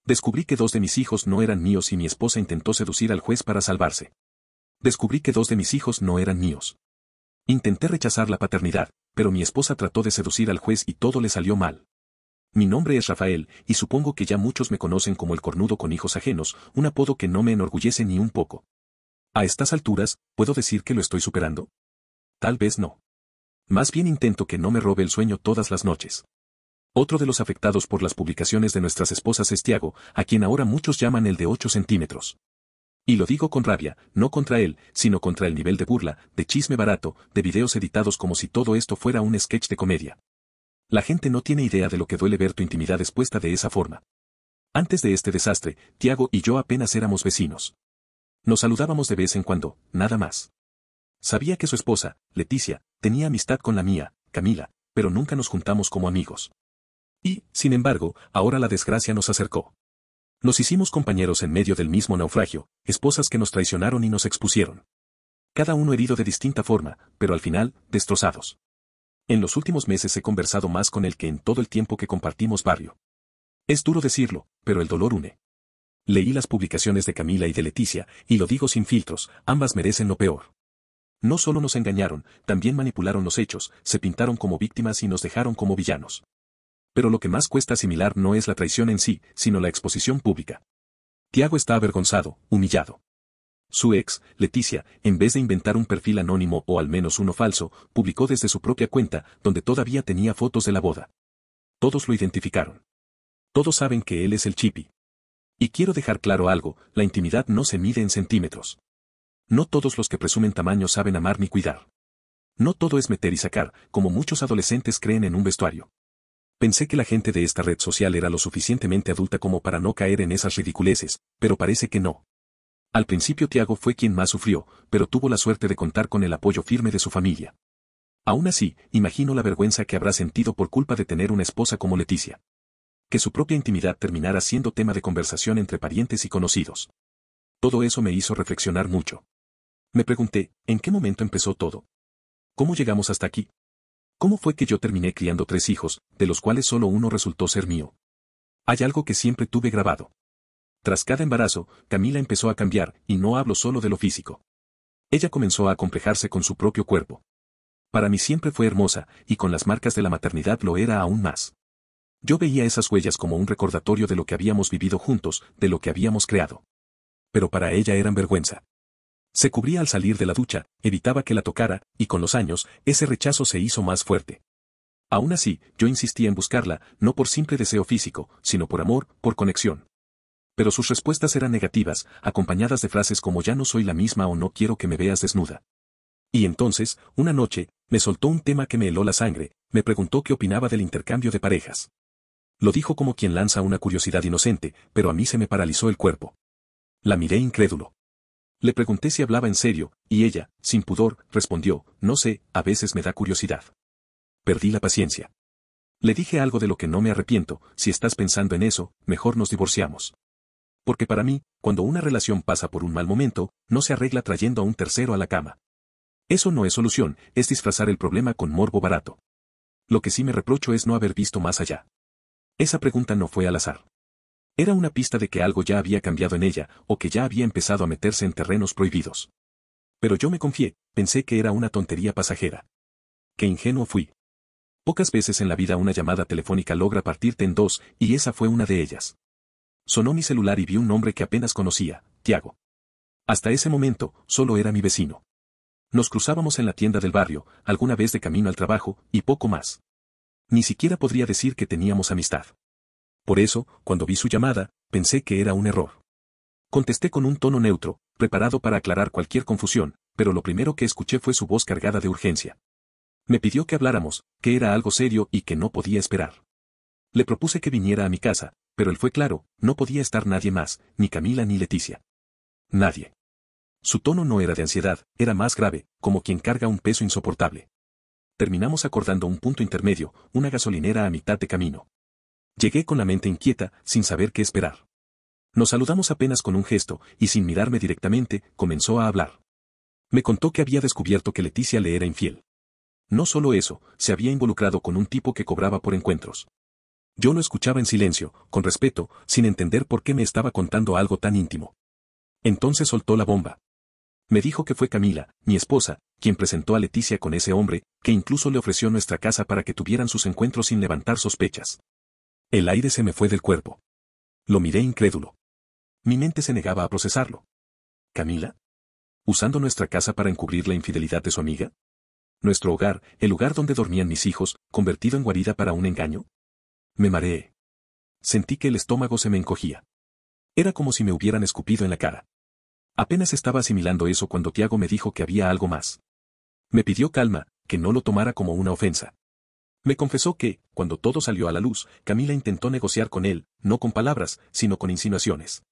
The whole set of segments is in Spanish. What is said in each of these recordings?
Descubrí que 2 de mis hijos no eran míos y mi esposa intentó seducir al juez para salvarse. Descubrí que 2 de mis hijos no eran míos. Intenté rechazar la paternidad, pero mi esposa trató de seducir al juez y todo le salió mal. Mi nombre es Rafael, y supongo que ya muchos me conocen como el cornudo con hijos ajenos, un apodo que no me enorgullece ni un poco. A estas alturas, ¿puedo decir que lo estoy superando? Tal vez no. Más bien intento que no me robe el sueño todas las noches. Otro de los afectados por las publicaciones de nuestras esposas es Tiago, a quien ahora muchos llaman el de 8 centímetros. Y lo digo con rabia, no contra él, sino contra el nivel de burla, de chisme barato, de videos editados como si todo esto fuera un sketch de comedia. La gente no tiene idea de lo que duele ver tu intimidad expuesta de esa forma. Antes de este desastre, Tiago y yo apenas éramos vecinos. Nos saludábamos de vez en cuando, nada más. Sabía que su esposa, Leticia, tenía amistad con la mía, Camila, pero nunca nos juntamos como amigos. Y, sin embargo, ahora la desgracia nos acercó. Nos hicimos compañeros en medio del mismo naufragio, esposas que nos traicionaron y nos expusieron. Cada uno herido de distinta forma, pero al final, destrozados. En los últimos meses he conversado más con él que en todo el tiempo que compartimos barrio. Es duro decirlo, pero el dolor une. Leí las publicaciones de Camila y de Leticia, y lo digo sin filtros, ambas merecen lo peor. No solo nos engañaron, también manipularon los hechos, se pintaron como víctimas y nos dejaron como villanos. Pero lo que más cuesta asimilar no es la traición en sí, sino la exposición pública. Tiago está avergonzado, humillado. Su ex, Leticia, en vez de inventar un perfil anónimo o al menos uno falso, publicó desde su propia cuenta, donde todavía tenía fotos de la boda. Todos lo identificaron. Todos saben que él es el Chipi. Y quiero dejar claro algo, la intimidad no se mide en centímetros. No todos los que presumen tamaño saben amar ni cuidar. No todo es meter y sacar, como muchos adolescentes creen en un vestuario. Pensé que la gente de esta red social era lo suficientemente adulta como para no caer en esas ridiculeces, pero parece que no. Al principio Tiago fue quien más sufrió, pero tuvo la suerte de contar con el apoyo firme de su familia. Aún así, imagino la vergüenza que habrá sentido por culpa de tener una esposa como Leticia. Que su propia intimidad terminara siendo tema de conversación entre parientes y conocidos. Todo eso me hizo reflexionar mucho. Me pregunté, ¿en qué momento empezó todo? ¿Cómo llegamos hasta aquí? ¿Cómo fue que yo terminé criando 3 hijos, de los cuales solo uno resultó ser mío? Hay algo que siempre tuve grabado. Tras cada embarazo, Camila empezó a cambiar, y no hablo solo de lo físico. Ella comenzó a acomplejarse con su propio cuerpo. Para mí siempre fue hermosa, y con las marcas de la maternidad lo era aún más. Yo veía esas huellas como un recordatorio de lo que habíamos vivido juntos, de lo que habíamos creado. Pero para ella eran vergüenza. Se cubría al salir de la ducha, evitaba que la tocara, y con los años, ese rechazo se hizo más fuerte. Aún así, yo insistía en buscarla, no por simple deseo físico, sino por amor, por conexión. Pero sus respuestas eran negativas, acompañadas de frases como ya no soy la misma o no quiero que me veas desnuda. Y entonces, una noche, me soltó un tema que me heló la sangre, me preguntó qué opinaba del intercambio de parejas. Lo dijo como quien lanza una curiosidad inocente, pero a mí se me paralizó el cuerpo. La miré incrédulo. Le pregunté si hablaba en serio, y ella, sin pudor, respondió, no sé, a veces me da curiosidad. Perdí la paciencia. Le dije algo de lo que no me arrepiento, si estás pensando en eso, mejor nos divorciamos. Porque para mí, cuando una relación pasa por un mal momento, no se arregla trayendo a un tercero a la cama. Eso no es solución, es disfrazar el problema con morbo barato. Lo que sí me reprocho es no haber visto más allá. Esa pregunta no fue al azar. Era una pista de que algo ya había cambiado en ella, o que ya había empezado a meterse en terrenos prohibidos. Pero yo me confié, pensé que era una tontería pasajera. Qué ingenuo fui. Pocas veces en la vida una llamada telefónica logra partirte en dos, y esa fue una de ellas. Sonó mi celular y vi un nombre que apenas conocía, Tiago. Hasta ese momento, solo era mi vecino. Nos cruzábamos en la tienda del barrio, alguna vez de camino al trabajo, y poco más. Ni siquiera podría decir que teníamos amistad. Por eso, cuando vi su llamada, pensé que era un error. Contesté con un tono neutro, preparado para aclarar cualquier confusión, pero lo primero que escuché fue su voz cargada de urgencia. Me pidió que habláramos, que era algo serio y que no podía esperar. Le propuse que viniera a mi casa, pero él fue claro, no podía estar nadie más, ni Camila ni Leticia. Nadie. Su tono no era de ansiedad, era más grave, como quien carga un peso insoportable. Terminamos acordando un punto intermedio, una gasolinera a mitad de camino. Llegué con la mente inquieta, sin saber qué esperar. Nos saludamos apenas con un gesto, y sin mirarme directamente, comenzó a hablar. Me contó que había descubierto que Leticia le era infiel. No solo eso, se había involucrado con un tipo que cobraba por encuentros. Yo lo escuchaba en silencio, con respeto, sin entender por qué me estaba contando algo tan íntimo. Entonces soltó la bomba. Me dijo que fue Camila, mi esposa, quien presentó a Leticia con ese hombre, que incluso le ofreció nuestra casa para que tuvieran sus encuentros sin levantar sospechas. El aire se me fue del cuerpo. Lo miré incrédulo. Mi mente se negaba a procesarlo. ¿Camila? ¿Usando nuestra casa para encubrir la infidelidad de su amiga? ¿Nuestro hogar, el lugar donde dormían mis hijos, convertido en guarida para un engaño? Me mareé. Sentí que el estómago se me encogía. Era como si me hubieran escupido en la cara. Apenas estaba asimilando eso cuando Tiago me dijo que había algo más. Me pidió calma, que no lo tomara como una ofensa. Me confesó que, cuando todo salió a la luz, Camila intentó negociar con él, no con palabras, sino con insinuaciones.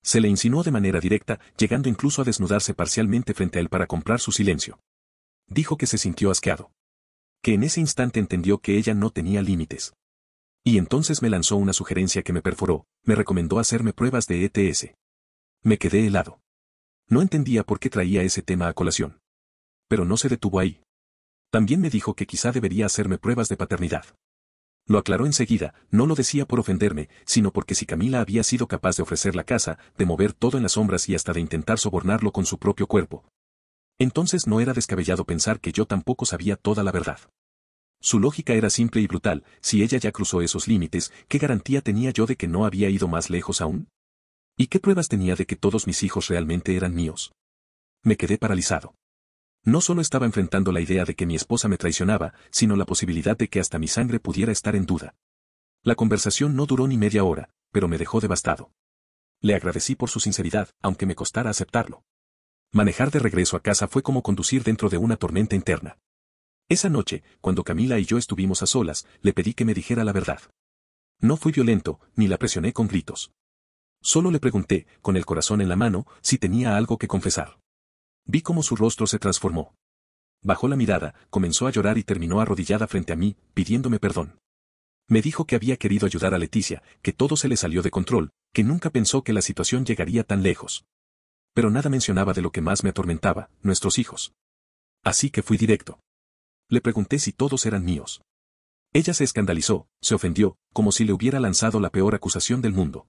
Se le insinuó de manera directa, llegando incluso a desnudarse parcialmente frente a él para comprar su silencio. Dijo que se sintió asqueado. Que en ese instante entendió que ella no tenía límites. Y entonces me lanzó una sugerencia que me perforó, me recomendó hacerme pruebas de ETS. Me quedé helado. No entendía por qué traía ese tema a colación. Pero no se detuvo ahí. También me dijo que quizá debería hacerme pruebas de paternidad. Lo aclaró enseguida, no lo decía por ofenderme, sino porque si Camila había sido capaz de ofrecer la casa, de mover todo en las sombras y hasta de intentar sobornarlo con su propio cuerpo, entonces no era descabellado pensar que yo tampoco sabía toda la verdad. Su lógica era simple y brutal, si ella ya cruzó esos límites, ¿qué garantía tenía yo de que no había ido más lejos aún? ¿Y qué pruebas tenía de que todos mis hijos realmente eran míos? Me quedé paralizado. No solo estaba enfrentando la idea de que mi esposa me traicionaba, sino la posibilidad de que hasta mi sangre pudiera estar en duda. La conversación no duró ni media hora, pero me dejó devastado. Le agradecí por su sinceridad, aunque me costara aceptarlo. Manejar de regreso a casa fue como conducir dentro de una tormenta interna. Esa noche, cuando Camila y yo estuvimos a solas, le pedí que me dijera la verdad. No fui violento, ni la presioné con gritos. Solo le pregunté, con el corazón en la mano, si tenía algo que confesar. Vi cómo su rostro se transformó. Bajó la mirada, comenzó a llorar y terminó arrodillada frente a mí, pidiéndome perdón. Me dijo que había querido ayudar a Leticia, que todo se le salió de control, que nunca pensó que la situación llegaría tan lejos. Pero nada mencionaba de lo que más me atormentaba, nuestros hijos. Así que fui directo. Le pregunté si todos eran míos. Ella se escandalizó, se ofendió, como si le hubiera lanzado la peor acusación del mundo.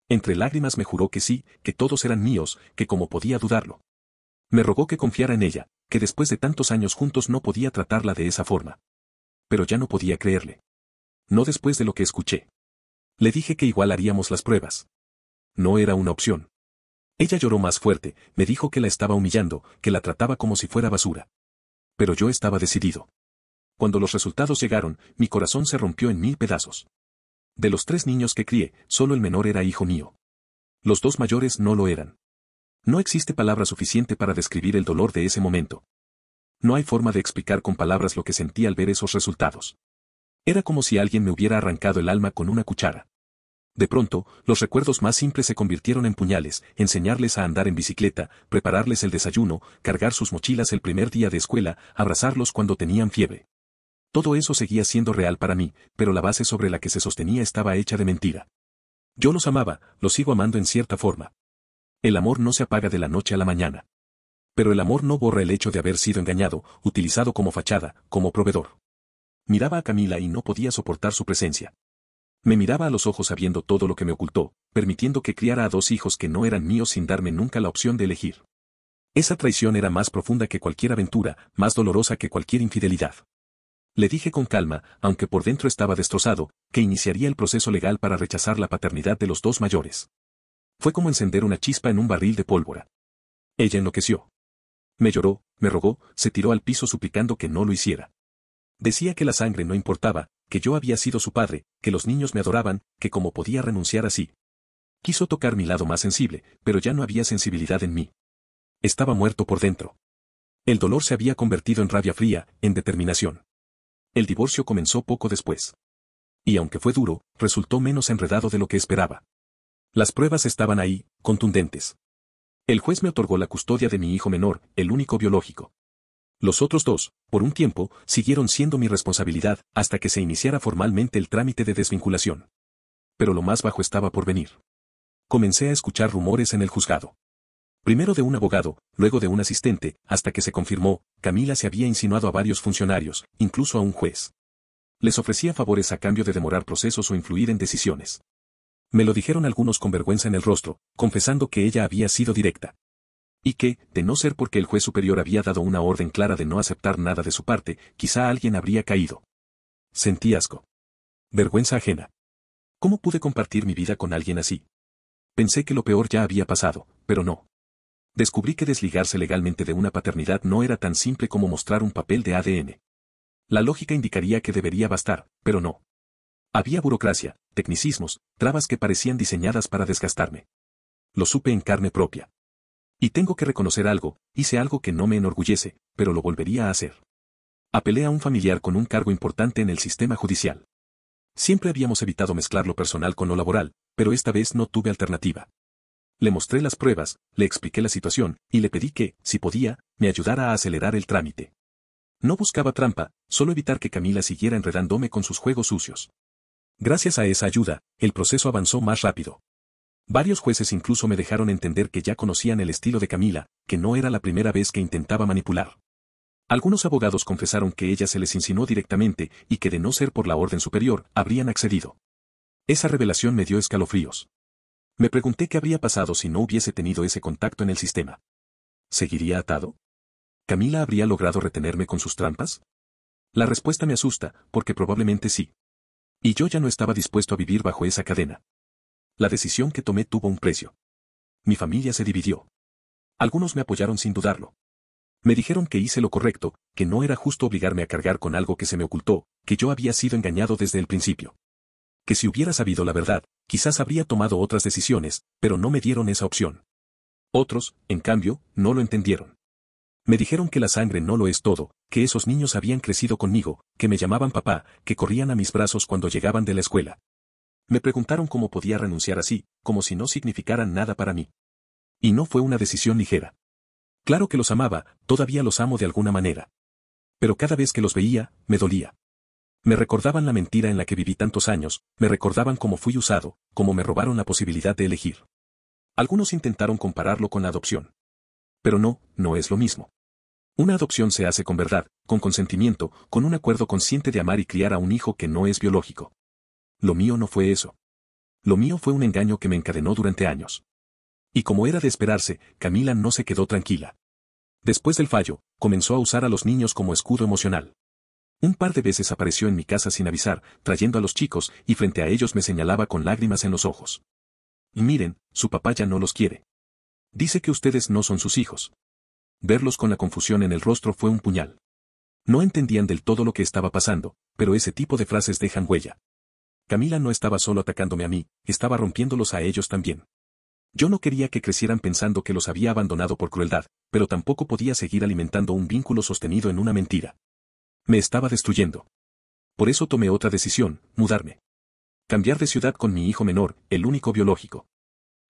Entre lágrimas me juró que sí, que todos eran míos, que cómo podía dudarlo. Me rogó que confiara en ella, que después de tantos años juntos no podía tratarla de esa forma. Pero ya no podía creerle. No después de lo que escuché. Le dije que igual haríamos las pruebas. No era una opción. Ella lloró más fuerte, me dijo que la estaba humillando, que la trataba como si fuera basura. Pero yo estaba decidido. Cuando los resultados llegaron, mi corazón se rompió en 1000 pedazos. De los 3 niños que crié, solo el menor era hijo mío. Los 2 mayores no lo eran. No existe palabra suficiente para describir el dolor de ese momento. No hay forma de explicar con palabras lo que sentí al ver esos resultados. Era como si alguien me hubiera arrancado el alma con una cuchara. De pronto, los recuerdos más simples se convirtieron en puñales, enseñarles a andar en bicicleta, prepararles el desayuno, cargar sus mochilas el primer día de escuela, abrazarlos cuando tenían fiebre. Todo eso seguía siendo real para mí, pero la base sobre la que se sostenía estaba hecha de mentira. Yo los amaba, los sigo amando en cierta forma. El amor no se apaga de la noche a la mañana. Pero el amor no borra el hecho de haber sido engañado, utilizado como fachada, como proveedor. Miraba a Camila y no podía soportar su presencia. Me miraba a los ojos sabiendo todo lo que me ocultó, permitiendo que criara a 2 hijos que no eran míos sin darme nunca la opción de elegir. Esa traición era más profunda que cualquier aventura, más dolorosa que cualquier infidelidad. Le dije con calma, aunque por dentro estaba destrozado, que iniciaría el proceso legal para rechazar la paternidad de los 2 mayores. Fue como encender una chispa en un barril de pólvora. Ella enloqueció. Me lloró, me rogó, se tiró al piso suplicando que no lo hiciera. Decía que la sangre no importaba, que yo había sido su padre, que los niños me adoraban, que cómo podía renunciar así. Quiso tocar mi lado más sensible, pero ya no había sensibilidad en mí. Estaba muerto por dentro. El dolor se había convertido en rabia fría, en determinación. El divorcio comenzó poco después. Y aunque fue duro, resultó menos enredado de lo que esperaba. Las pruebas estaban ahí, contundentes. El juez me otorgó la custodia de mi hijo menor, el único biológico. Los otros 2, por un tiempo, siguieron siendo mi responsabilidad, hasta que se iniciara formalmente el trámite de desvinculación. Pero lo más bajo estaba por venir. Comencé a escuchar rumores en el juzgado. Primero de un abogado, luego de un asistente, hasta que se confirmó, Camila se había insinuado a varios funcionarios, incluso a un juez. Les ofrecía favores a cambio de demorar procesos o influir en decisiones. Me lo dijeron algunos con vergüenza en el rostro, confesando que ella había sido directa. Y que, de no ser porque el juez superior había dado una orden clara de no aceptar nada de su parte, quizá alguien habría caído. Sentí asco. Vergüenza ajena. ¿Cómo pude compartir mi vida con alguien así? Pensé que lo peor ya había pasado, pero no. Descubrí que desligarse legalmente de una paternidad no era tan simple como mostrar un papel de ADN. La lógica indicaría que debería bastar, pero no. Había burocracia, tecnicismos, trabas que parecían diseñadas para desgastarme. Lo supe en carne propia. Y tengo que reconocer algo, hice algo que no me enorgullece, pero lo volvería a hacer. Apelé a un familiar con un cargo importante en el sistema judicial. Siempre habíamos evitado mezclar lo personal con lo laboral, pero esta vez no tuve alternativa. Le mostré las pruebas, le expliqué la situación, y le pedí que, si podía, me ayudara a acelerar el trámite. No buscaba trampa, solo evitar que Camila siguiera enredándome con sus juegos sucios. Gracias a esa ayuda, el proceso avanzó más rápido. Varios jueces incluso me dejaron entender que ya conocían el estilo de Camila, que no era la primera vez que intentaba manipular. Algunos abogados confesaron que ella se les insinuó directamente y que de no ser por la orden superior, habrían accedido. Esa revelación me dio escalofríos. Me pregunté qué habría pasado si no hubiese tenido ese contacto en el sistema. ¿Seguiría atado? ¿Camila habría logrado retenerme con sus trampas? La respuesta me asusta, porque probablemente sí. Y yo ya no estaba dispuesto a vivir bajo esa cadena. La decisión que tomé tuvo un precio. Mi familia se dividió. Algunos me apoyaron sin dudarlo. Me dijeron que hice lo correcto, que no era justo obligarme a cargar con algo que se me ocultó, que yo había sido engañado desde el principio. Que si hubiera sabido la verdad, quizás habría tomado otras decisiones, pero no me dieron esa opción. Otros, en cambio, no lo entendieron. Me dijeron que la sangre no lo es todo, que esos niños habían crecido conmigo, que me llamaban papá, que corrían a mis brazos cuando llegaban de la escuela. Me preguntaron cómo podía renunciar así, como si no significaran nada para mí. Y no fue una decisión ligera. Claro que los amaba, todavía los amo de alguna manera. Pero cada vez que los veía, me dolía. Me recordaban la mentira en la que viví tantos años, me recordaban cómo fui usado, cómo me robaron la posibilidad de elegir. Algunos intentaron compararlo con la adopción. Pero no es lo mismo. Una adopción se hace con verdad, con consentimiento, con un acuerdo consciente de amar y criar a un hijo que no es biológico. Lo mío no fue eso. Lo mío fue un engaño que me encadenó durante años. Y como era de esperarse, Camila no se quedó tranquila. Después del fallo, comenzó a usar a los niños como escudo emocional. Un par de veces apareció en mi casa sin avisar, trayendo a los chicos, y frente a ellos me señalaba con lágrimas en los ojos. Y miren, su papá ya no los quiere. Dice que ustedes no son sus hijos. Verlos con la confusión en el rostro fue un puñal. No entendían del todo lo que estaba pasando, pero ese tipo de frases dejan huella. Camila no estaba solo atacándome a mí, estaba rompiéndolos a ellos también. Yo no quería que crecieran pensando que los había abandonado por crueldad, pero tampoco podía seguir alimentando un vínculo sostenido en una mentira. Me estaba destruyendo. Por eso tomé otra decisión, mudarme. Cambiar de ciudad con mi hijo menor, el único biológico.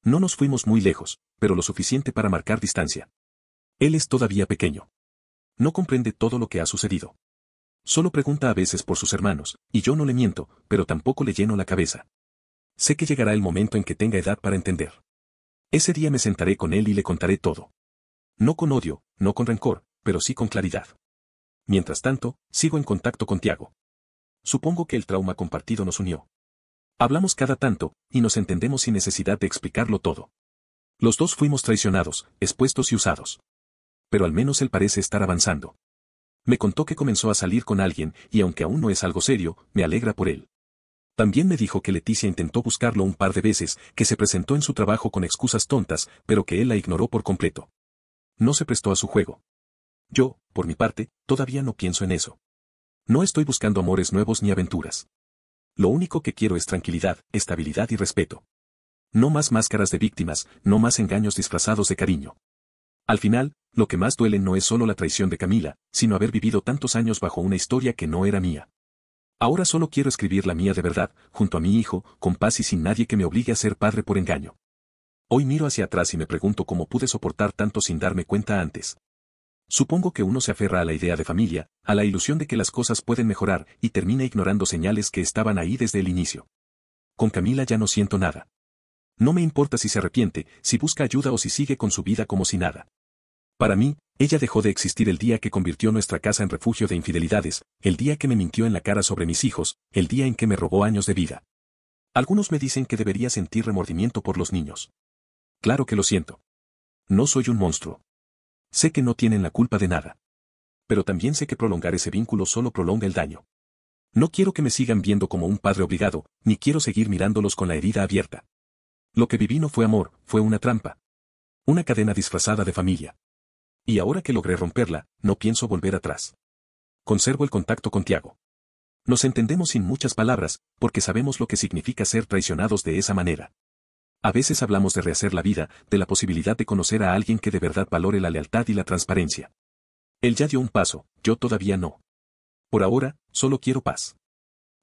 No nos fuimos muy lejos, pero lo suficiente para marcar distancia. Él es todavía pequeño. No comprende todo lo que ha sucedido. Solo pregunta a veces por sus hermanos, y yo no le miento, pero tampoco le lleno la cabeza. Sé que llegará el momento en que tenga edad para entender. Ese día me sentaré con él y le contaré todo. No con odio, no con rencor, pero sí con claridad. Mientras tanto, sigo en contacto con Tiago. Supongo que el trauma compartido nos unió. Hablamos cada tanto, y nos entendemos sin necesidad de explicarlo todo. Los dos fuimos traicionados, expuestos y usados. Pero al menos él parece estar avanzando. Me contó que comenzó a salir con alguien, y aunque aún no es algo serio, me alegra por él. También me dijo que Leticia intentó buscarlo un par de veces, que se presentó en su trabajo con excusas tontas, pero que él la ignoró por completo. No se prestó a su juego. Yo, por mi parte, todavía no pienso en eso. No estoy buscando amores nuevos ni aventuras. Lo único que quiero es tranquilidad, estabilidad y respeto. No más máscaras de víctimas, no más engaños disfrazados de cariño. Al final, lo que más duele no es solo la traición de Camila, sino haber vivido tantos años bajo una historia que no era mía. Ahora solo quiero escribir la mía de verdad, junto a mi hijo, con paz y sin nadie que me obligue a ser padre por engaño. Hoy miro hacia atrás y me pregunto cómo pude soportar tanto sin darme cuenta antes. Supongo que uno se aferra a la idea de familia, a la ilusión de que las cosas pueden mejorar, y termina ignorando señales que estaban ahí desde el inicio. Con Camila ya no siento nada. No me importa si se arrepiente, si busca ayuda o si sigue con su vida como si nada. Para mí, ella dejó de existir el día que convirtió nuestra casa en refugio de infidelidades, el día que me mintió en la cara sobre mis hijos, el día en que me robó años de vida. Algunos me dicen que debería sentir remordimiento por los niños. Claro que lo siento. No soy un monstruo. Sé que no tienen la culpa de nada. Pero también sé que prolongar ese vínculo solo prolonga el daño. No quiero que me sigan viendo como un padre obligado, ni quiero seguir mirándolos con la herida abierta. Lo que viví no fue amor, fue una trampa. Una cadena disfrazada de familia. Y ahora que logré romperla, no pienso volver atrás. Conservo el contacto con Tiago. Nos entendemos sin muchas palabras, porque sabemos lo que significa ser traicionados de esa manera. A veces hablamos de rehacer la vida, de la posibilidad de conocer a alguien que de verdad valore la lealtad y la transparencia. Él ya dio un paso, yo todavía no. Por ahora, solo quiero paz.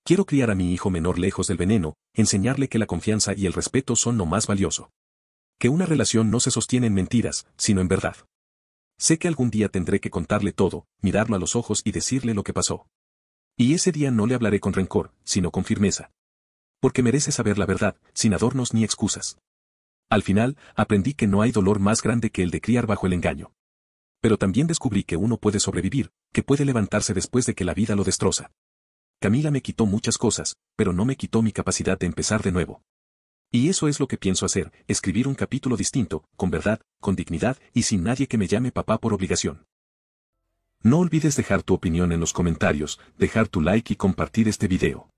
Quiero criar a mi hijo menor lejos del veneno, enseñarle que la confianza y el respeto son lo más valioso. Que una relación no se sostiene en mentiras, sino en verdad. Sé que algún día tendré que contarle todo, mirarlo a los ojos y decirle lo que pasó. Y ese día no le hablaré con rencor, sino con firmeza. Porque merece saber la verdad, sin adornos ni excusas. Al final, aprendí que no hay dolor más grande que el de criar bajo el engaño. Pero también descubrí que uno puede sobrevivir, que puede levantarse después de que la vida lo destroza. Camila me quitó muchas cosas, pero no me quitó mi capacidad de empezar de nuevo. Y eso es lo que pienso hacer, escribir un capítulo distinto, con verdad, con dignidad y sin nadie que me llame papá por obligación. No olvides dejar tu opinión en los comentarios, dejar tu like y compartir este video.